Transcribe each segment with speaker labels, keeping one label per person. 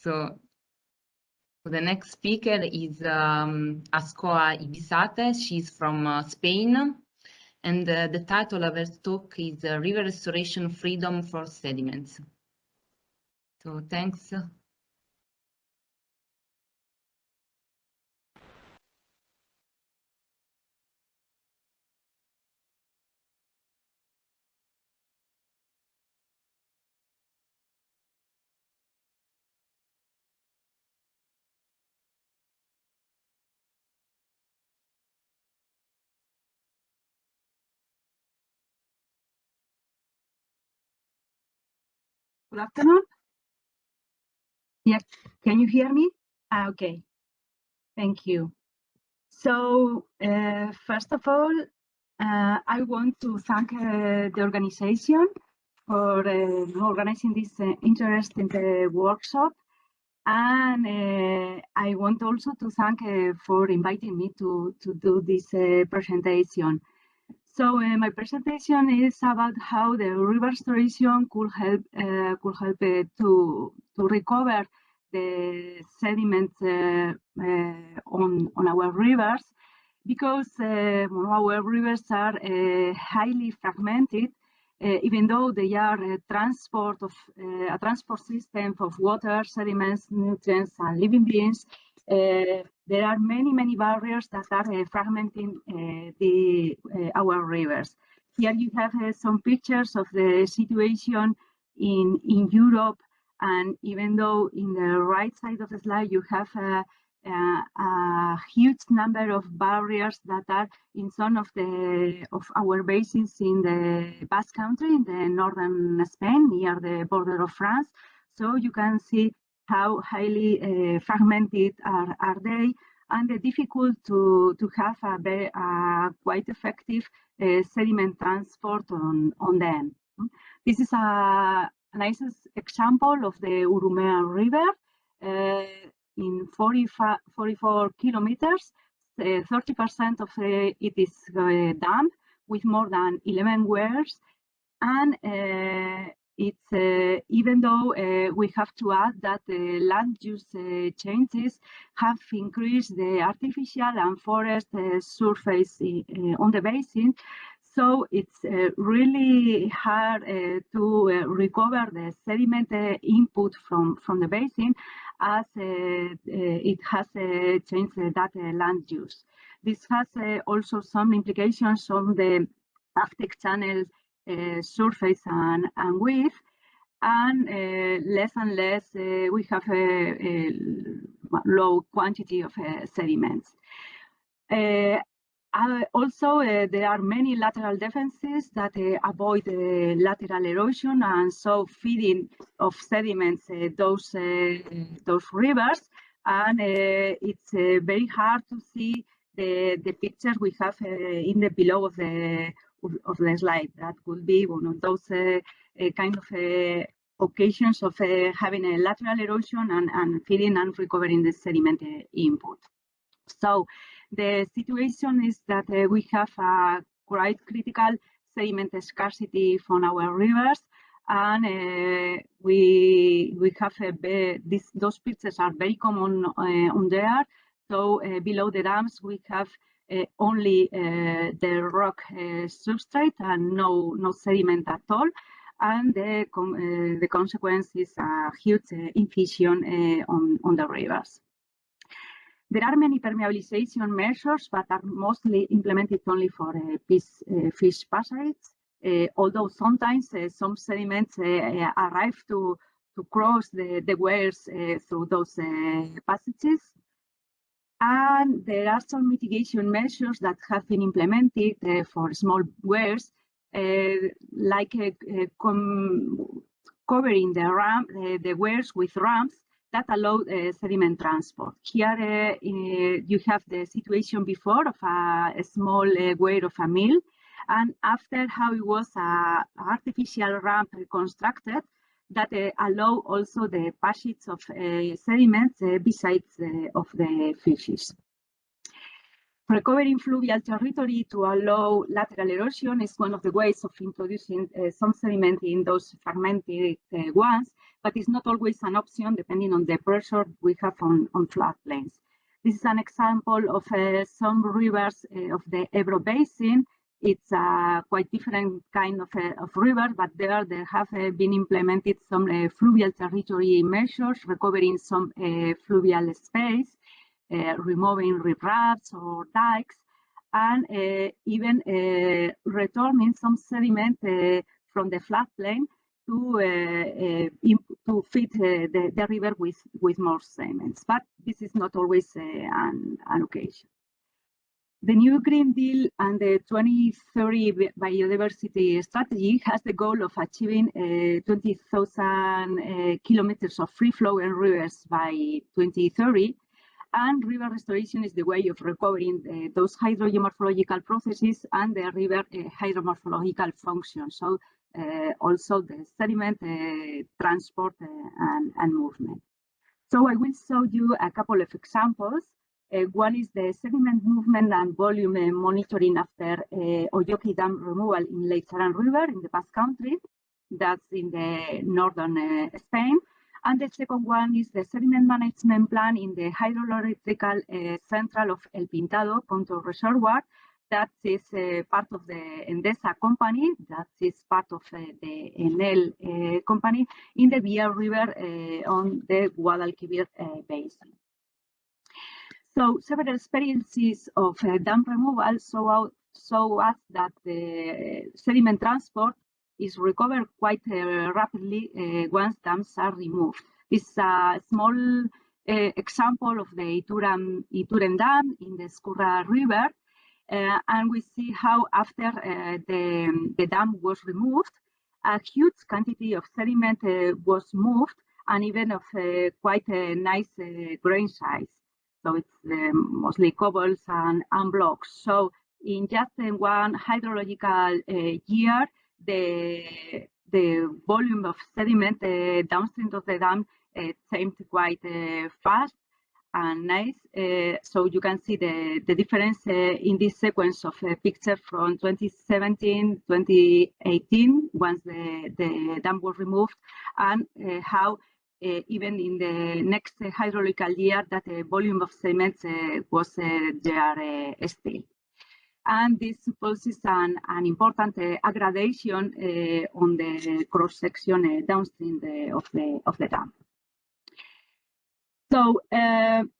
Speaker 1: So the next speaker is Askoa Ibisate. She's from Spain. And the title of her talk is River Restoration Freedom for Sediments. So thanks.
Speaker 2: Good afternoon. Yes, can you hear me? Okay, thank you. So first of all, I want to thank the organization for organizing this interesting workshop. And I want also to thank for inviting me to do this presentation. So my presentation is about how the river restoration could help to recover the sediments on our rivers, because our rivers are highly fragmented. Even though they are a transport system of water, sediments, nutrients, and living beings, there are many barriers that are fragmenting our rivers. Here you have some pictures of the situation in Europe, and even though in the right side of the slide you have a huge number of barriers that are in some of our basins in the Basque Country, in the northern Spain, near the border of France. So you can see how highly fragmented are they, and the difficult to have a quite effective sediment transport on them. This is a nice example of the Urumea River. In 44 kilometers, 30% of it is dammed with more than 11 weirs, and it's even though we have to add that the land use changes have increased the artificial and forest surface on the basin. So it's really hard to recover the sediment input from the basin, as it has changed that land use. This has also some implications on the uptake channel surface and width, and less we have a low quantity of sediments. Also, there are many lateral defenses that avoid lateral erosion, and so feeding of sediments those rivers. And it's very hard to see the picture we have in the below of the slide. That would be one of those kind of occasions of having a lateral erosion and feeding and recovering the sediment input. So the situation is that we have a quite critical sediment scarcity from our rivers, and we have those pictures are very common on there. So below the dams we have only the rock substrate and no sediment at all, and the consequence is a huge infusion on the rivers. There are many permeabilization measures, but are mostly implemented only for fish passages, although sometimes some sediments arrive to cross the weirs through those passages. And there are some mitigation measures that have been implemented for small weirs, like covering the weirs with ramps that allow sediment transport. Here you have the situation before of a small weir of a mill, and after how it was an artificial ramp constructed that allow also the passage of sediments besides of the fishes. Recovering fluvial territory to allow lateral erosion is one of the ways of introducing some sediment in those fragmented ones, but it's not always an option depending on the pressure we have on floodplains. This is an example of some rivers of the Ebro Basin. It's a quite different kind of river, but there have been implemented some fluvial territory measures, recovering some fluvial space, removing riprapes or dikes, and even returning some sediment from the floodplain to feed the river with more sediments. But this is not always an occasion. The new Green Deal and the 2030 biodiversity strategy has the goal of achieving 20,000 kilometers of free-flowing rivers by 2030. And river restoration is the way of recovering those hydrogeomorphological processes and the river hydromorphological function. So also the sediment transport and movement. So I will show you a couple of examples. One is the sediment movement and volume monitoring after Oyoki Dam removal in Lake Saran River in the Basque Country. That's in the northern Spain. And the second one is the sediment management plan in the hydroelectrical central of El Pintado Contour Reservoir. That is part of the Endesa company, that is part of the Enel company in the Via River on the Guadalquivir basin. So several experiences of dam removal show us that the sediment transport is recovered quite rapidly once dams are removed. This is a small example of the Ituren Dam in the Escurra River. And we see how after the dam was removed, a huge quantity of sediment was moved, and even of quite a nice grain size. So it's mostly cobbles and blocks. So in just one hydrological year, the volume of sediment downstream of the dam changed quite fast and nice. So you can see the difference in this sequence of pictures from 2017, 2018, once the dam was removed, and how even in the next hydrological year that the volume of sediment was there still. And this supposes an important aggradation on the cross-section downstream of the dam. So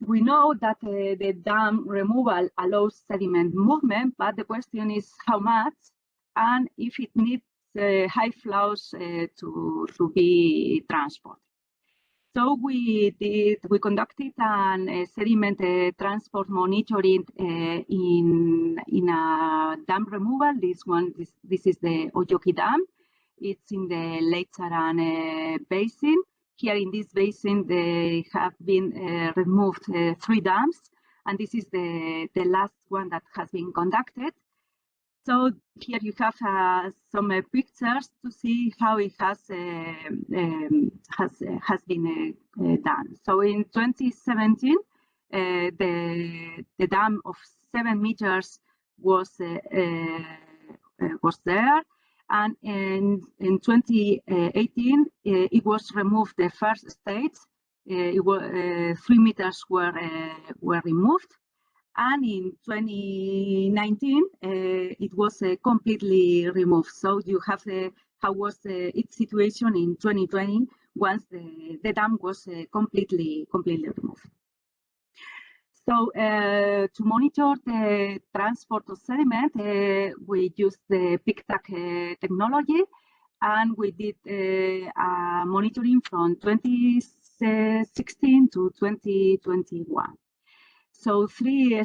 Speaker 2: we know that the dam removal allows sediment movement, but the question is how much and if it needs high flows to be transported. So we conducted a sediment transport monitoring in a dam removal. This is the Oyoki Dam. It's in the Lake Saran basin. Here in this basin, they have been removed 3 dams, and this is the last one that has been conducted. So here you have some pictures to see how it has been done. So in 2017, the dam of 7 meters was there, and in 2018 it was removed the first stage. 3 meters were removed. And in 2019, it was completely removed. So you have how was its situation in 2020 once the dam was completely removed. So to monitor the transport of sediment, we used the PICTAC technology, and we did monitoring from 2016 to 2021. So 3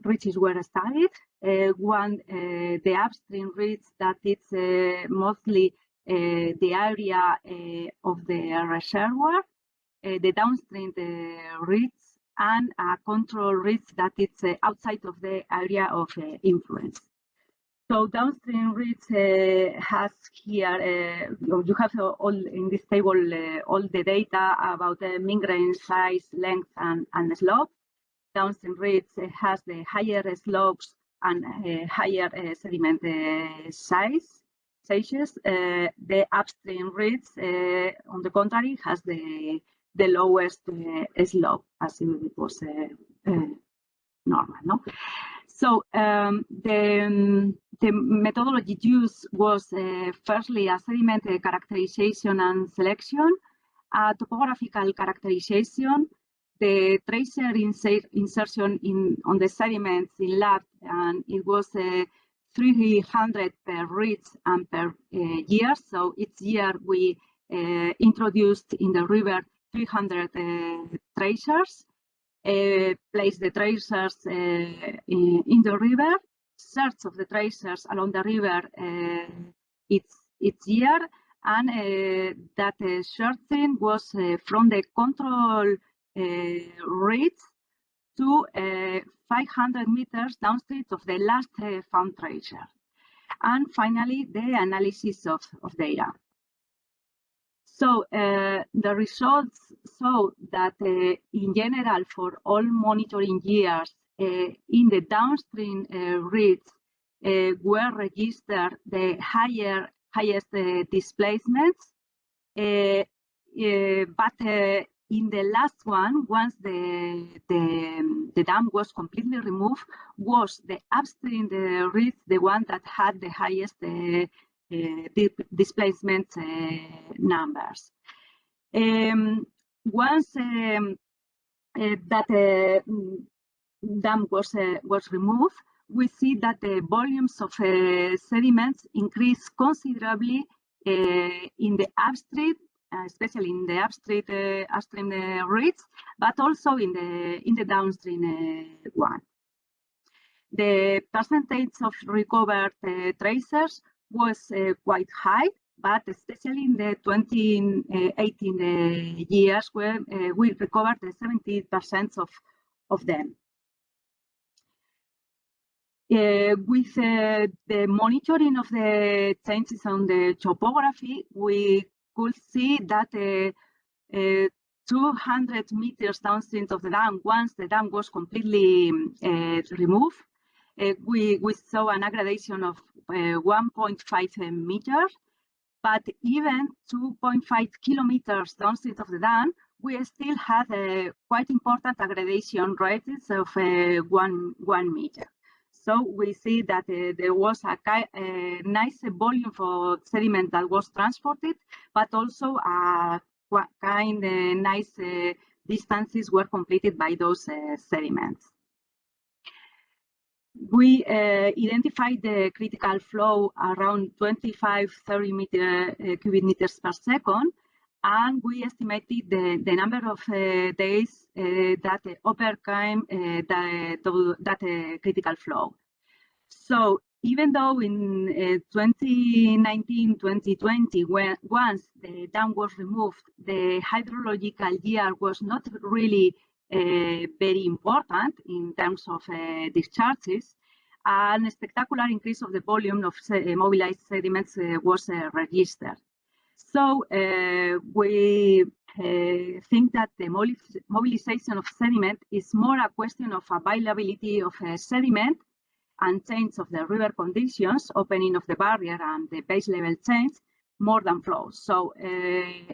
Speaker 2: ridges were studied. One, the upstream ridge, that it's mostly the area of the reservoir, the downstream ridge, and a control ridge that it's outside of the area of influence. So downstream ridge has here, you have all in this table all the data about the mean grain size, length, and slope. downstream reeds has the higher slopes and higher sediment sizes. The upstream reeds, on the contrary, has the lowest slope, as it was normal. No? So the methodology used was firstly a sediment characterization and selection, a topographical characterization, the tracer insertion on the sediments in lab, and it was 300 per reeds and per year. So each year we introduced in the river 300 tracers, place the tracers in the river, search of the tracers along the river each year, and that searching was from the control reeds to 500 meters downstream of the last found tracer. And finally, the analysis of data. So the results show that in general, for all monitoring years, in the downstream reeds were registered the highest displacements, but in the last one, once the dam was completely removed, was the upstream reeds the one that had the highest displacement numbers. Once that dam was removed, we see that the volumes of sediments increased considerably in the upstream, especially in the upstream reeds, but also in the downstream one. The percentage of recovered tracers was quite high, but especially in the 2018 years, where we recovered 70% of them. With the monitoring of the changes on the topography, we could see that 200 meters downstream of the dam, once the dam was completely removed, we saw an aggradation of 1.5 meters, but even 2.5 kilometers downstream of the dam, we still had a quite important aggradation rates of 1 meter. So we see that there was a nice volume for sediment that was transported, but also a kind nice distances were completed by those sediments. We identified the critical flow around 25-30 cubic meters per second, and we estimated the number of days that overcame that critical flow. So even though in 2019-2020, once the dam was removed, the hydrological year was not really very important in terms of discharges, and a spectacular increase of the volume of mobilized sediments was registered. So we think that the mobilization of sediment is more a question of availability of sediment and change of the river conditions, opening of the barrier and the base level change, more than flows. So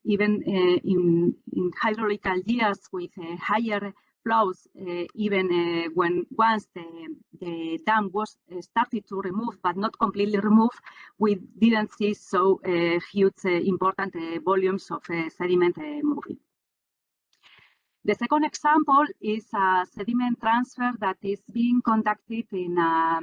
Speaker 2: even in hydrological years with higher flows, even when once the dam was started to remove, but not completely removed, we didn't see so huge important volumes of sediment moving. The second example is a sediment transfer that is being conducted in a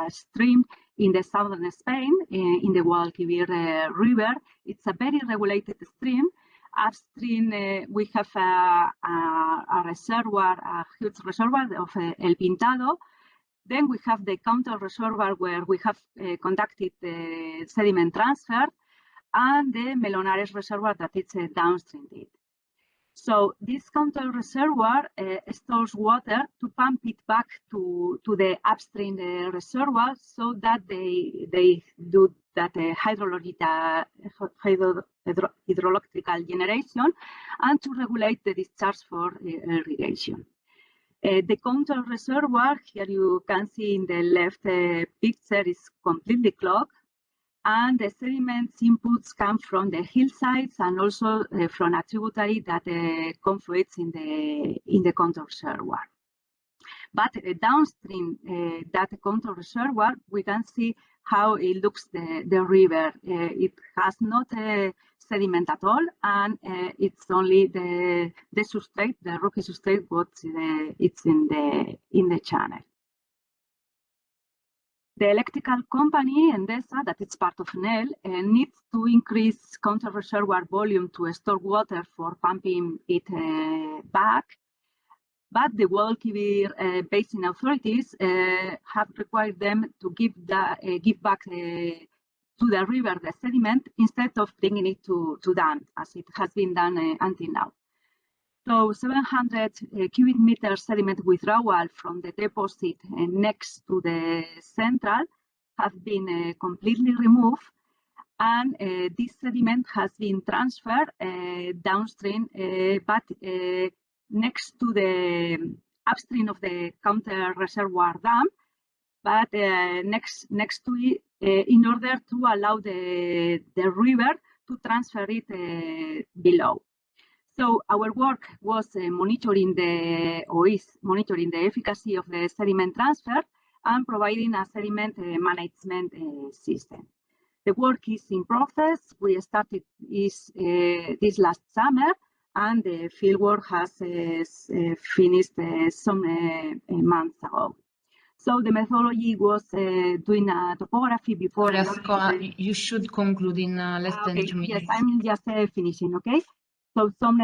Speaker 2: stream in the southern Spain, in the Guadalquivir River. It's a very regulated stream. Upstream, we have a reservoir, a huge reservoir of El Pintado. Then we have the counter reservoir where we have conducted the sediment transfer, and the Melonares reservoir that is downstream it. So this counter reservoir stores water to pump it back to the upstream reservoir, so that they do that hydrological generation, and to regulate the discharge for irrigation. The control reservoir, here you can see in the left picture, is completely clogged, and the sediments inputs come from the hillsides and also from a tributary that confluates in the control reservoir. But downstream that control reservoir, we can see how it looks the river. It has not sediment at all, and it's only the substrate, the rocky substrate, what it's in the channel. The electrical company, Endesa, that is part of NEL, needs to increase control reservoir volume to store water for pumping it back. But the Guadalquivir basin authorities have required them to give back to the river the sediment instead of bringing it to dam, as it has been done until now. So 700 cubic meter sediment withdrawal from the deposit next to the central have been completely removed, and this sediment has been transferred downstream, but next to the upstream of the counter reservoir dam, but next to it, in order to allow the river to transfer it below. So our work was monitoring the efficacy of the sediment transfer and providing a sediment management system. The work is in process. We started this last summer, and the fieldwork has finished some months ago. So the methodology was doing a topography before.
Speaker 1: Askoa, you should conclude in less than 2 minutes.
Speaker 2: Yes, I'm just finishing, okay? So some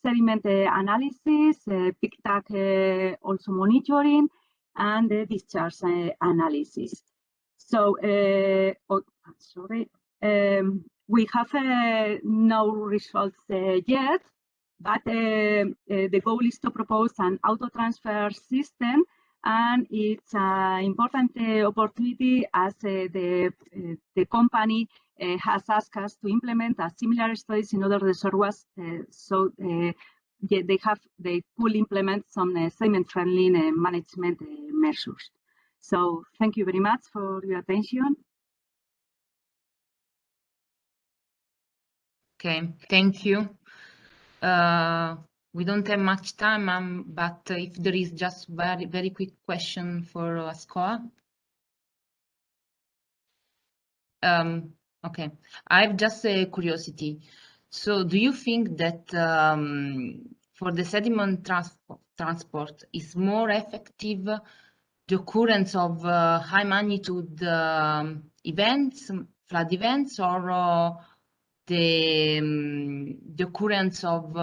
Speaker 2: sediment analysis, PICTAC also monitoring, and discharge analysis. So, sorry, we have no results yet, but the goal is to propose an auto-transfer system, and it's an important opportunity as the company has asked us to implement a similar studies in other reservoirs, so they could implement some sediment-friendly management measures. So thank you very much for your attention.
Speaker 1: Okay, thank you. We don't have much time, but if there is just very quick question for Askoa. Okay, I have just a curiosity. So do you think that for the sediment transport is more effective the occurrence of high magnitude events, flood events, or the occurrence of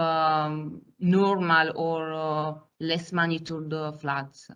Speaker 1: normal or less magnitude floods?